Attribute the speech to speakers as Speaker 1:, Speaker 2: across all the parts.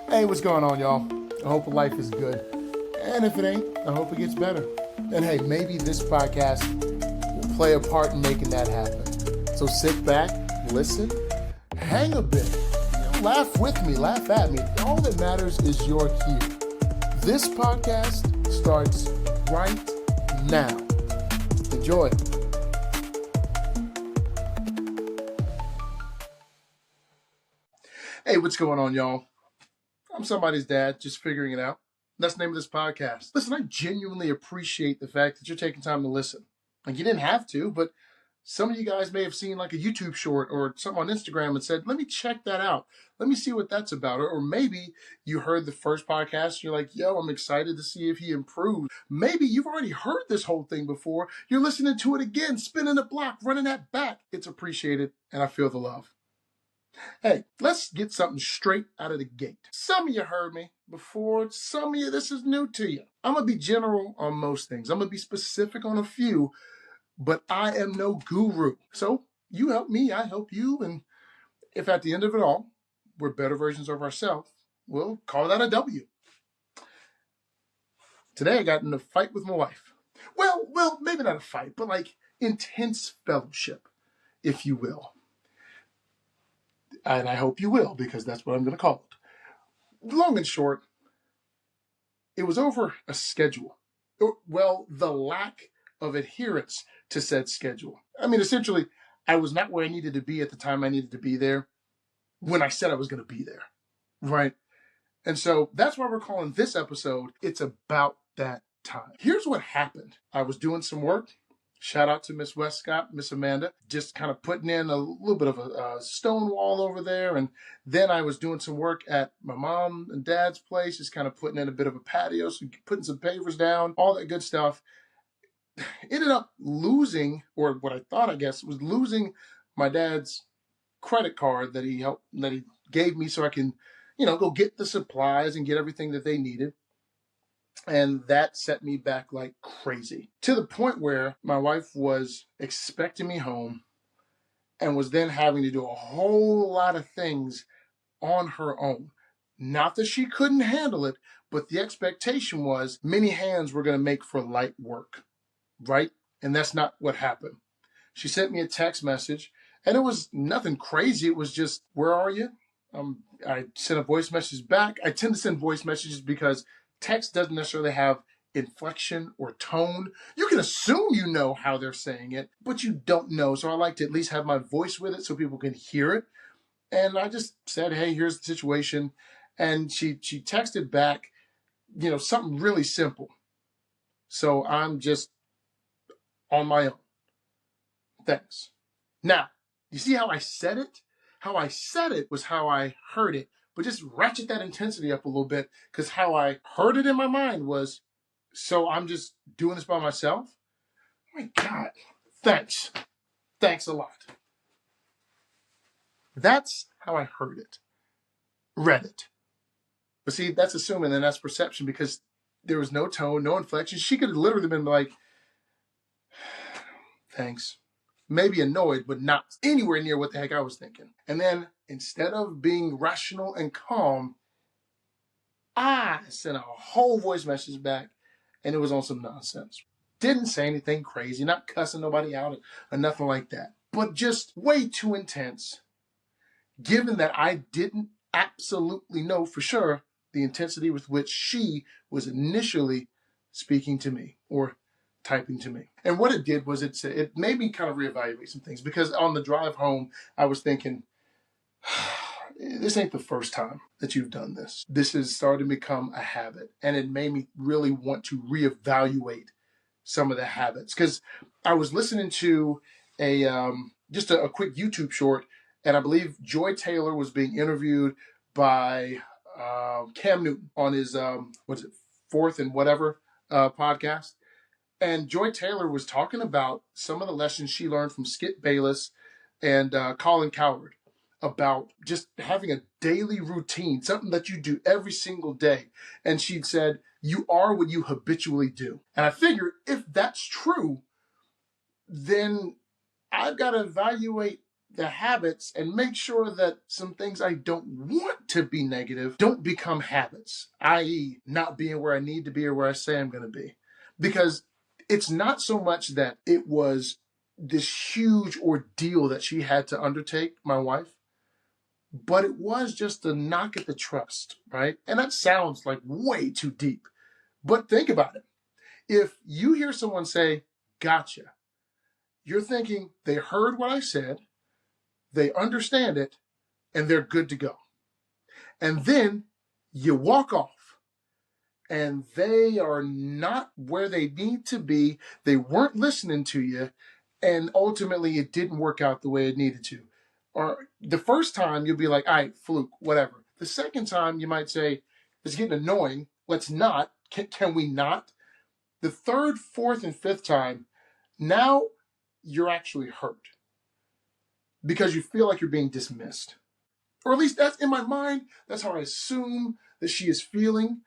Speaker 1: Hey, what's going on, y'all? I hope life is good. And if it ain't, I hope it gets better. And hey, maybe this podcast will play a part in making that happen. So sit back, listen, hang a bit, laugh with me, laugh at me. All that matters is you're here. This podcast starts right now. Enjoy. Hey, what's going on, y'all? I'm somebody's dad, just figuring it out. That's the name of this podcast. Listen, I genuinely appreciate the fact that you're taking time to listen. Like, you didn't have to, but some of you guys may have seen like a YouTube short or something on Instagram and said, let me check that out. Let me see what that's about. Or maybe you heard the first podcast and you're like, yo, I'm excited to see if he improved. Maybe you've already heard this whole thing before. You're listening to it again, spinning the block, running that back. It's appreciated, and I feel the love. Hey, let's get something straight out of the gate. Some of you heard me before. Some of you, this is new to you. I'm going to be general on most things. I'm going to be specific on a few, but I am no guru. So you help me, I help you. And if at the end of it all, we're better versions of ourselves, we'll call that a W. Today I got in a fight with my wife. Well, maybe not a fight, but like intense fellowship, if you will. And I hope you will, because that's what I'm going to call it. Long and short, it was over a schedule. Well, the lack of adherence to said schedule. I mean, essentially, I was not where I needed to be at the time I needed to be there when I said I was going to be there, right? And so that's why we're calling this episode, It's About That Time. Here's what happened. I was doing some work. Shout out to Miss Westcott, Miss Amanda, just kind of putting in a little bit of a stone wall over there. And then I was doing some work at my mom and dad's place, just kind of putting in a bit of a patio, so putting some pavers down, all that good stuff. Ended up losing, or what I thought, I guess, was losing my dad's credit card that he gave me so I can, go get the supplies and get everything that they needed. And that set me back like crazy, to the point where my wife was expecting me home and was then having to do a whole lot of things on her own. Not that she couldn't handle it, but the expectation was many hands were going to make for light work, right? And that's not what happened. She sent me a text message, and it was nothing crazy. It was just, where are you? I sent a voice message back. I tend to send voice messages because text doesn't necessarily have inflection or tone. You can assume you know how they're saying it, but you don't know. So I like to at least have my voice with it so people can hear it. And I just said, hey, here's the situation. And she texted back, something really simple. So I'm just on my own. Thanks. Now, you see how I said it? How I said it was how I heard it. But just ratchet that intensity up a little bit, because how I heard it in my mind was, so I'm just doing this by myself? Oh my God. Thanks. Thanks a lot. That's how I heard it. Read it. But see, that's assuming, and that's perception, because there was no tone, no inflection. She could have literally been like, thanks. Maybe annoyed, but not anywhere near what the heck I was thinking. And then instead of being rational and calm, I sent a whole voice message back, and it was on some nonsense. Didn't say anything crazy, not cussing nobody out or nothing like that, but just way too intense, given that I didn't absolutely know for sure the intensity with which she was initially speaking to me or typing to me. And what it did was it made me kind of reevaluate some things, because on the drive home, I was thinking, this ain't the first time that you've done this. This is starting to become a habit. And it made me really want to reevaluate some of the habits. Because I was listening to just a quick YouTube short, and I believe Joy Taylor was being interviewed by Cam Newton on his, Fourth and Whatever podcast. And Joy Taylor was talking about some of the lessons she learned from Skip Bayless and Colin Cowherd about just having a daily routine, something that you do every single day. And she said, you are what you habitually do. And I figure if that's true, then I've got to evaluate the habits and make sure that some things I don't want to be negative don't become habits, i.e., not being where I need to be or where I say I'm going to be. Because it's not so much that it was this huge ordeal that she had to undertake, my wife, but it was just a knock at the trust, right? And that sounds like way too deep. But think about it. If you hear someone say, gotcha, you're thinking they heard what I said, they understand it, and they're good to go. And then you walk off and they are not where they need to be. They weren't listening to you. And ultimately, it didn't work out the way it needed to. Or the first time, you'll be like, all right, fluke, whatever. The second time, you might say, it's getting annoying. Let's not. Can we not? The third, fourth, and fifth time, now you're actually hurt because you feel like you're being dismissed. Or at least that's in my mind. That's how I assume that she is feeling,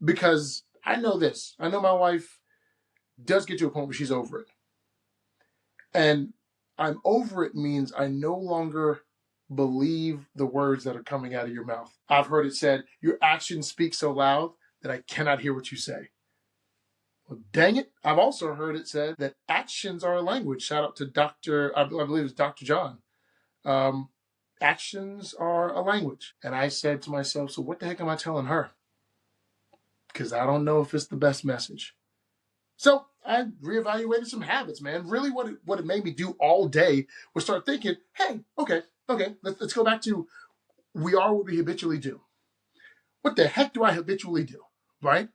Speaker 1: because I know this. I know my wife does get to a point where she's over it. And I'm over it means I no longer believe the words that are coming out of your mouth. I've heard it said, your actions speak so loud that I cannot hear what you say. Well, dang it. I've also heard it said that actions are a language. Shout out to I believe it's Dr. John. Actions are a language. And I said to myself, so what the heck am I telling her? Because I don't know if it's the best message. So I reevaluated some habits, man. Really what it made me do all day was start thinking, hey, okay, let's go back to we are what we habitually do. What the heck do I habitually do, right?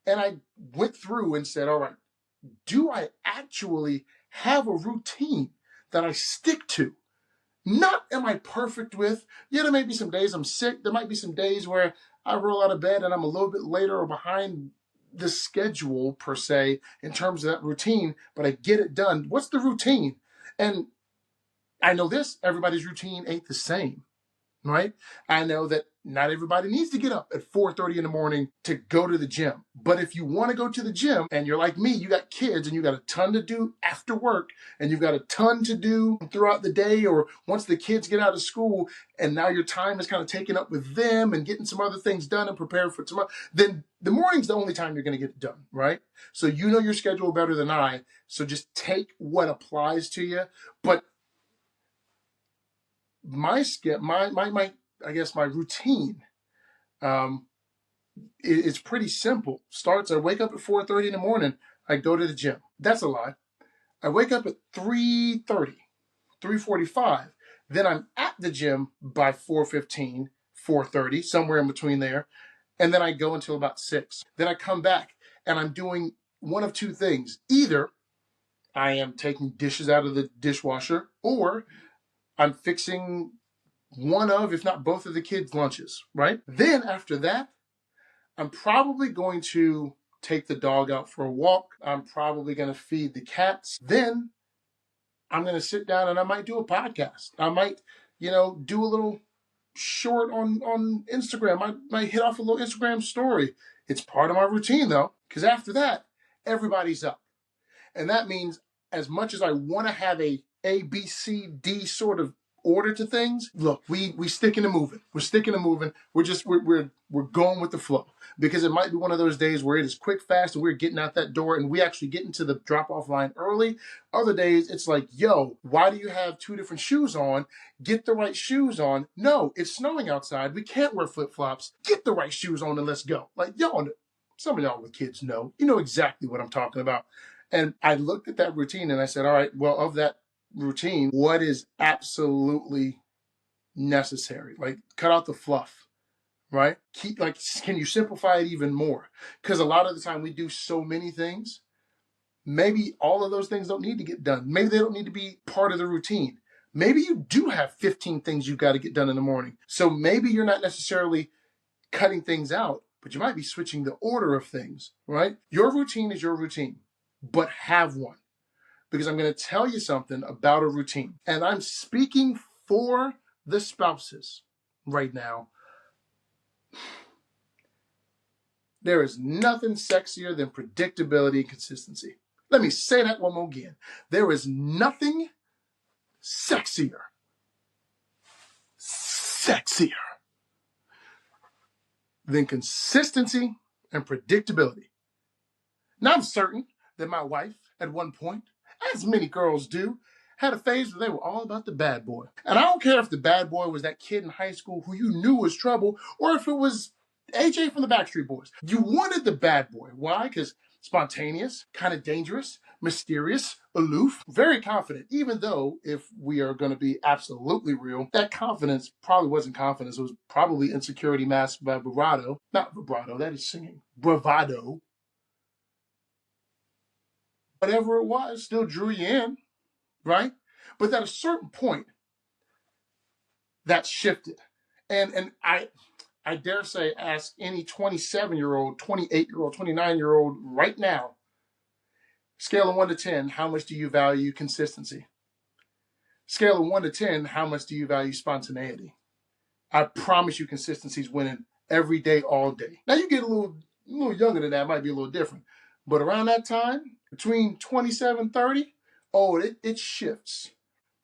Speaker 1: And I went through and said, all right, do I actually have a routine that I stick to? Not am I perfect with. Yeah, there may be some days I'm sick. There might be some days where I roll out of bed and I'm a little bit later or behind the schedule, per se, in terms of that routine, but I get it done. What's the routine? And I know this, everybody's routine ain't the same, right? I know that not everybody needs to get up at 4:30 in the morning to go to the gym. But if you want to go to the gym and you're like me, you got kids and you got a ton to do after work and you've got a ton to do throughout the day or once the kids get out of school and now your time is kind of taken up with them and getting some other things done and preparing for tomorrow, then the morning's the only time you're going to get it done, right? So you know your schedule better than I. So just take what applies to you. But my routine it's pretty simple. I wake up at 4:30 in the morning. I go to the gym. That's a lie. I wake up at 3:30, 3:45. Then I'm at the gym by 4:15, 4:30, somewhere in between there. And then I go until about 6. Then I come back and I'm doing one of two things. Either I am taking dishes out of the dishwasher or I'm fixing one of, if not both of the kids' lunches, right? Then after that, I'm probably going to take the dog out for a walk. I'm probably going to feed the cats. Then I'm going to sit down and I might do a podcast. I might, do a little short on Instagram. I might hit off a little Instagram story. It's part of my routine though, because after that, everybody's up. And that means as much as I want to have A, B, C, D sort of order to things, look, we sticking to moving. We're sticking to moving. We're going with the flow, because it might be one of those days where it is quick, fast, and we're getting out that door and we actually get into the drop-off line early. Other days it's like, yo, why do you have two different shoes on? Get the right shoes on. No, it's snowing outside. We can't wear flip-flops. Get the right shoes on and let's go. Like, y'all, some of y'all with kids know. You know exactly what I'm talking about. And I looked at that routine and I said, all right, well, of that routine, what is absolutely necessary? Like, cut out the fluff, right? Can you simplify it even more? Because a lot of the time we do so many things. Maybe all of those things don't need to get done. Maybe they don't need to be part of the routine. Maybe you do have 15 things you've got to get done in the morning. So maybe you're not necessarily cutting things out, but you might be switching the order of things, right? Your routine is your routine, but have one. Because I'm going to tell you something about a routine. And I'm speaking for the spouses right now. There is nothing sexier than predictability and consistency. Let me say that one more again. There is nothing sexier sexier than consistency and predictability. Now, I'm certain that my wife, at one point, as many girls do, had a phase where they were all about the bad boy. And I don't care if the bad boy was that kid in high school who you knew was trouble, or if it was AJ from the Backstreet Boys. You wanted the bad boy. Why? Because spontaneous, kind of dangerous, mysterious, aloof, very confident, even though, if we are going to be absolutely real, that confidence probably wasn't confidence. It was probably insecurity masked by bravado. Not vibrato, that is singing. Bravado. Whatever it was, still drew you in, right? But at a certain point, that shifted. And I dare say, ask any 27-year-old, 28-year-old, 29-year-old right now, scale of 1 to 10, how much do you value consistency? Scale of 1 to 10, how much do you value spontaneity? I promise you consistency's winning every day, all day. Now you get a little younger than that, it might be a little different. But around that time, between 27, 30, it shifts.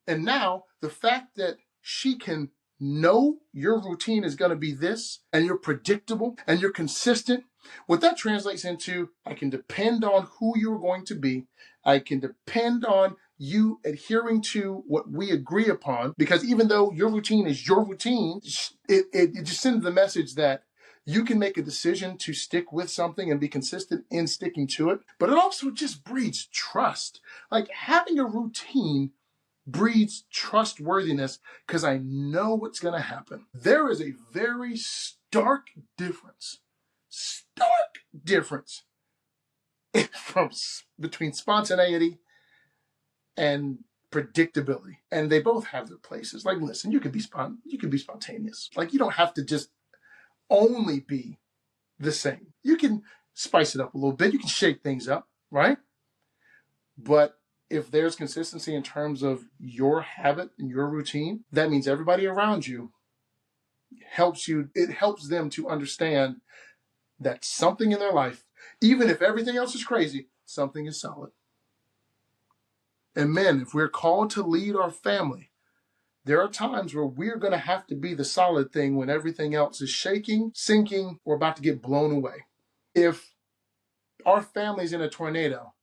Speaker 1: And now the fact that she can know your routine is going to be this, and you're predictable and you're consistent, what that translates into, I can depend on who you're going to be. I can depend on you adhering to what we agree upon, because even though your routine is your routine, it just sends the message that you can make a decision to stick with something and be consistent in sticking to it. But it also just breeds trust. Like, having a routine breeds trustworthiness because I know what's going to happen. There is a very stark difference between spontaneity and predictability, and they both have their places. Like, listen, you can be spontaneous. Like, you don't have to just only be the same. You can spice it up a little bit. You can shake things up, right? But if there's consistency in terms of your habit and your routine, that means everybody around you helps you. It helps them to understand that something in their life, even if everything else is crazy, something is solid. And men, if we're called to lead our family, there are times where we're going to have to be the solid thing when everything else is shaking, sinking, or about to get blown away. If our family's in a tornado,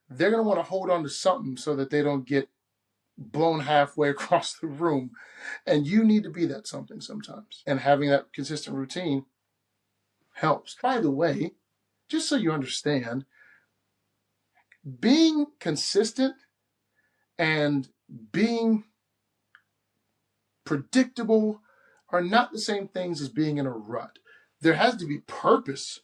Speaker 1: they're going to want to hold on to something so that they don't get blown halfway across the room. And you need to be that something sometimes. And having that consistent routine helps. By the way, just so you understand, being consistent and being predictable are not the same things as being in a rut. There has to be purpose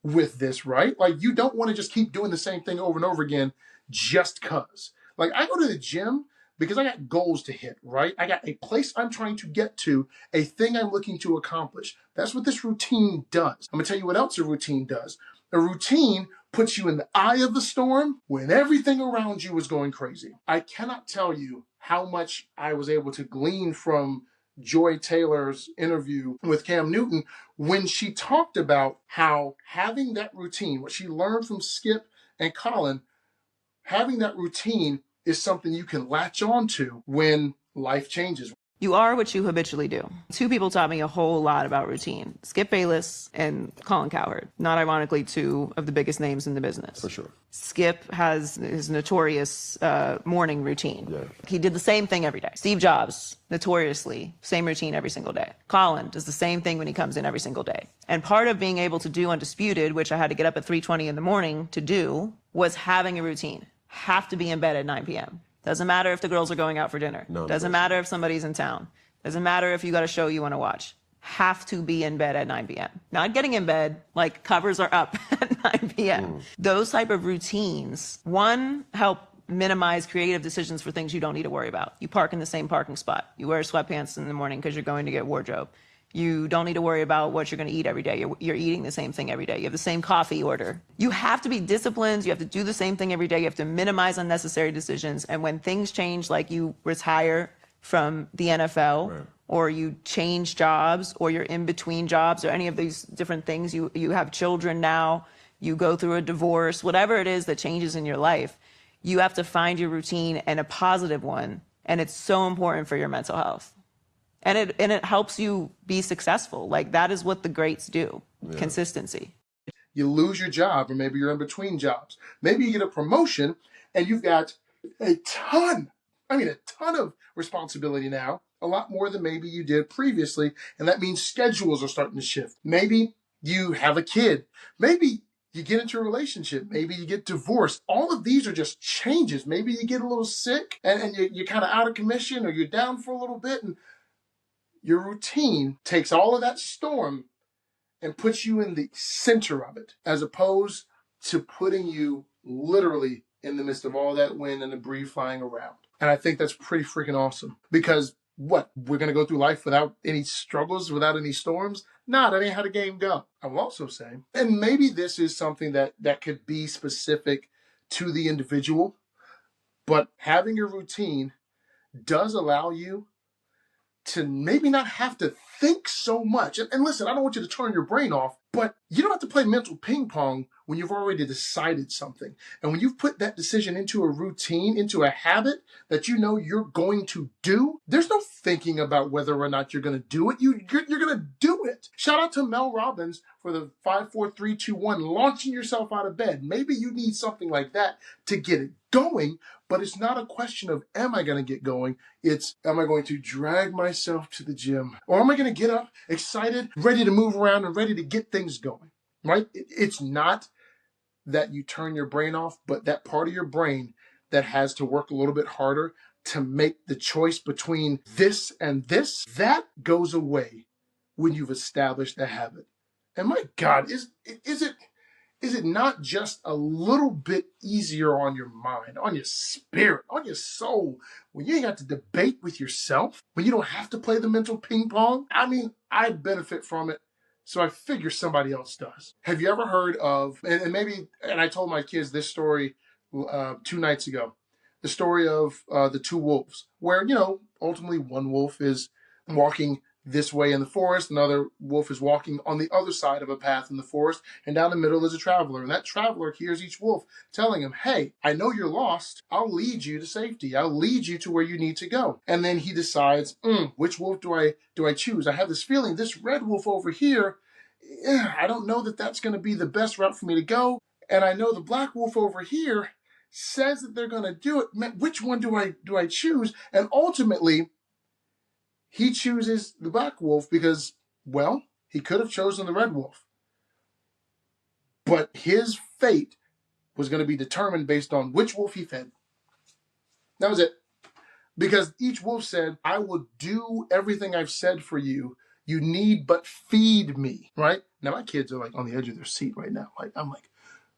Speaker 1: with this, right? Like, you don't want to just keep doing the same thing over and over again just cause. Like, I go to the gym because I got goals to hit, right? I got a place I'm trying to get to, a thing I'm looking to accomplish. That's what this routine does. I'm gonna tell you what else a routine does. A routine puts you in the eye of the storm when everything around you is going crazy. I cannot tell you how much I was able to glean from Joy Taylor's interview with Cam Newton when she talked about how having that routine, what she learned from Skip and Colin, having that routine is something you can latch on to when life changes.
Speaker 2: You are what you habitually do. Two people taught me a whole lot about routine. Skip Bayless and Colin Cowherd. Not ironically, two of the biggest names in the business.
Speaker 3: For sure.
Speaker 2: Skip has his notorious morning routine.
Speaker 3: Yeah.
Speaker 2: He did the same thing every day. Steve Jobs, notoriously, same routine every single day. Colin does the same thing when he comes in every single day. And part of being able to do Undisputed, which I had to get up at 3:20 in the morning to do, was having a routine. Have to be in bed at 9 p.m. Doesn't matter if the girls are going out for dinner.
Speaker 3: No,
Speaker 2: Doesn't matter if somebody's in town. Doesn't matter if you got a show you want to watch. Have to be in bed at 9 p.m. Not getting in bed, like covers are up at 9 p.m. Those type of routines, one, help minimize creative decisions for things you don't need to worry about. You park in the same parking spot. You wear sweatpants in the morning because you're going to get wardrobe. You don't need to worry about what you're going to eat every day. You're eating the same thing every day. You have the same coffee order. You have to be disciplined. You have to do the same thing every day. You have to minimize unnecessary decisions. And when things change, like you retire from the NFL, right, or you change jobs, or you're in between jobs, or any of these different things, you have children now, you go through a divorce, whatever it is that changes in your life, you have to find your routine and a positive one. And it's so important for your mental health. And it helps you be successful. Like, that is what the greats do. Yeah. Consistency.
Speaker 1: You lose your job, or maybe you're in between jobs. Maybe you get a promotion and you've got a ton of responsibility now, a lot more than maybe you did previously. And that means schedules are starting to shift. Maybe you have a kid. Maybe you get into a relationship. Maybe you get divorced. All of these are just changes. Maybe you get a little sick and you're kind of out of commission, or you're down for a little bit, and your routine takes all of that storm and puts you in the center of it, as opposed to putting you literally in the midst of all that wind and debris flying around. And I think that's pretty freaking awesome, because what? We're going to go through life without any struggles, without any storms? Nah, that ain't how the game go. I will also say, and maybe this is something that could be specific to the individual, but having a routine does allow you to maybe not have to think so much. And listen, I don't want you to turn your brain off, but you don't have to play mental ping pong when you've already decided something. And when you've put that decision into a routine, into a habit that you know you're going to do, there's no thinking about whether or not you're going to do it. You're going to do it. Shout out to Mel Robbins for the 5, 4, 3, 2, 1, launching yourself out of bed. Maybe you need something like that to get it going, but it's not a question of, am I going to get going? It's, am I going to drag myself to the gym? Or am I going to get up excited, ready to move around and ready to get things going, right? It's not that you turn your brain off, but that part of your brain that has to work a little bit harder to make the choice between this and this, that goes away when you've established a habit. And my God, is it not just a little bit easier on your mind, on your spirit, on your soul, when you ain't got to debate with yourself, when you don't have to play the mental ping pong? I mean, I benefit from it, so I figure somebody else does. Have you ever heard of, and I told my kids this story 2 nights ago, the story of the 2 wolves, where, ultimately one wolf is walking this way in the forest, another wolf is walking on the other side of a path in the forest, and down the middle is a traveler. And that traveler hears each wolf telling him, hey, I know you're lost. I'll lead you to safety. I'll lead you to where you need to go. And then he decides, which wolf do I choose? I have this feeling this red wolf over here, I don't know that that's going to be the best route for me to go. And I know the black wolf over here says that they're going to do it. Which one do I choose? And ultimately, he chooses the black wolf because, well, he could have chosen the red wolf. But his fate was going to be determined based on which wolf he fed. That was it. Because each wolf said, I will do everything I've said for you. You need but feed me, right? Now, my kids are like on the edge of their seat right now. I'm like,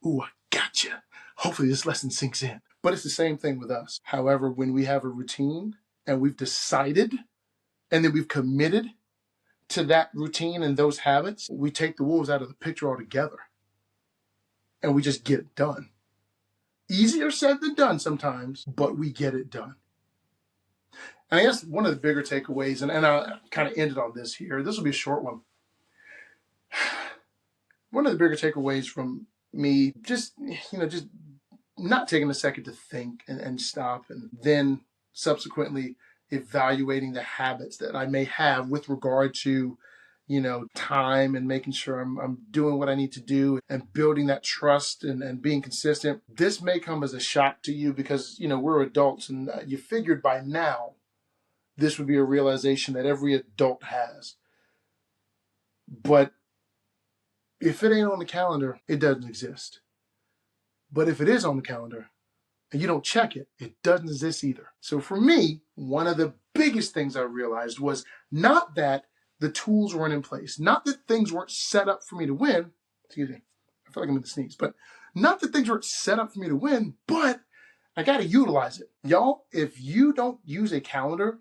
Speaker 1: ooh, I gotcha. Hopefully this lesson sinks in. But it's the same thing with us. However, when we have a routine and we've decided and then we've committed to that routine and those habits, we take the wolves out of the picture altogether. And we just get it done. Easier said than done sometimes, but we get it done. And I guess one of the bigger takeaways, and I'll kind of end it on this here. This will be a short one. One of the bigger takeaways from me, just not taking a second to think and stop, and then subsequently evaluating the habits that I may have with regard to, time, and making sure I'm doing what I need to do and building that trust and being consistent. This may come as a shock to you because, we're adults, and you figured by now this would be a realization that every adult has. But if it ain't on the calendar, it doesn't exist. But if it is on the calendar and you don't check it, it doesn't exist either. So for me, one of the biggest things I realized was not that the tools weren't in place, not that things weren't set up for me to win. Excuse me, I feel like I'm going to sneeze, but not that things weren't set up for me to win, but I got to utilize it. Y'all, if you don't use a calendar,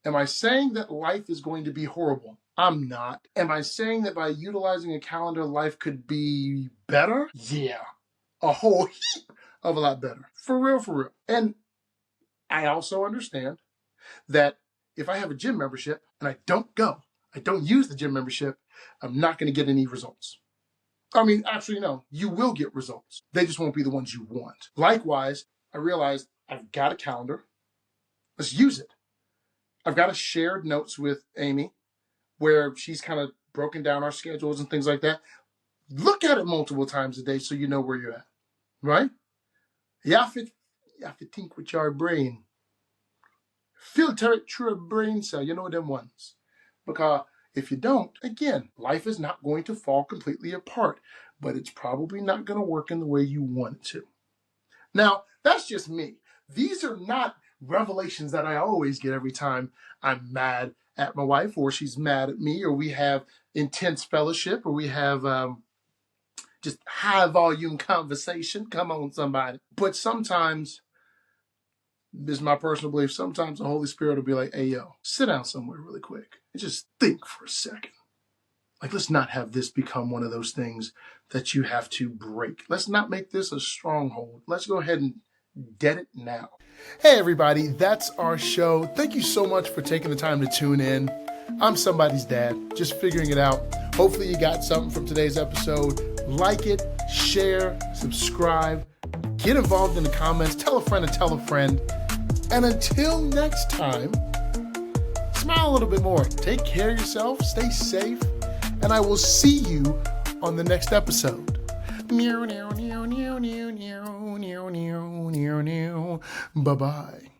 Speaker 1: am I saying that life is going to be horrible? I'm not. Am I saying that by utilizing a calendar, life could be better? Yeah, a whole heap of a lot better. For real. And I also understand that if I have a gym membership and I don't go, I don't use the gym membership, I'm not going to get any results. I mean, actually, no, you will get results. They just won't be the ones you want. Likewise, I realized I've got a calendar. Let's use it. I've got a shared notes with Amy where she's kind of broken down our schedules and things like that. Look at it multiple times a day so you know where you're at, right? You have to think with your brain. Filter it through a brain cell, you know them ones. Because if you don't, again, life is not going to fall completely apart, but it's probably not going to work in the way you want it to. Now, that's just me. These are not revelations that I always get every time I'm mad at my wife or she's mad at me or we have intense fellowship or we have just high volume conversation. Come on, somebody. But sometimes, this is my personal belief, sometimes the Holy Spirit will be like, hey, yo, sit down somewhere really quick and just think for a second. Like, let's not have this become one of those things that you have to break. Let's not make this a stronghold. Let's go ahead and get it now. Hey, everybody, that's our show. Thank you so much for taking the time to tune in. I'm somebody's dad, just figuring it out. Hopefully you got something from today's episode. Like it, share, subscribe, get involved in the comments, tell a friend and tell a friend. And until next time, smile a little bit more. Take care of yourself, stay safe, and I will see you on the next episode. Bye-bye.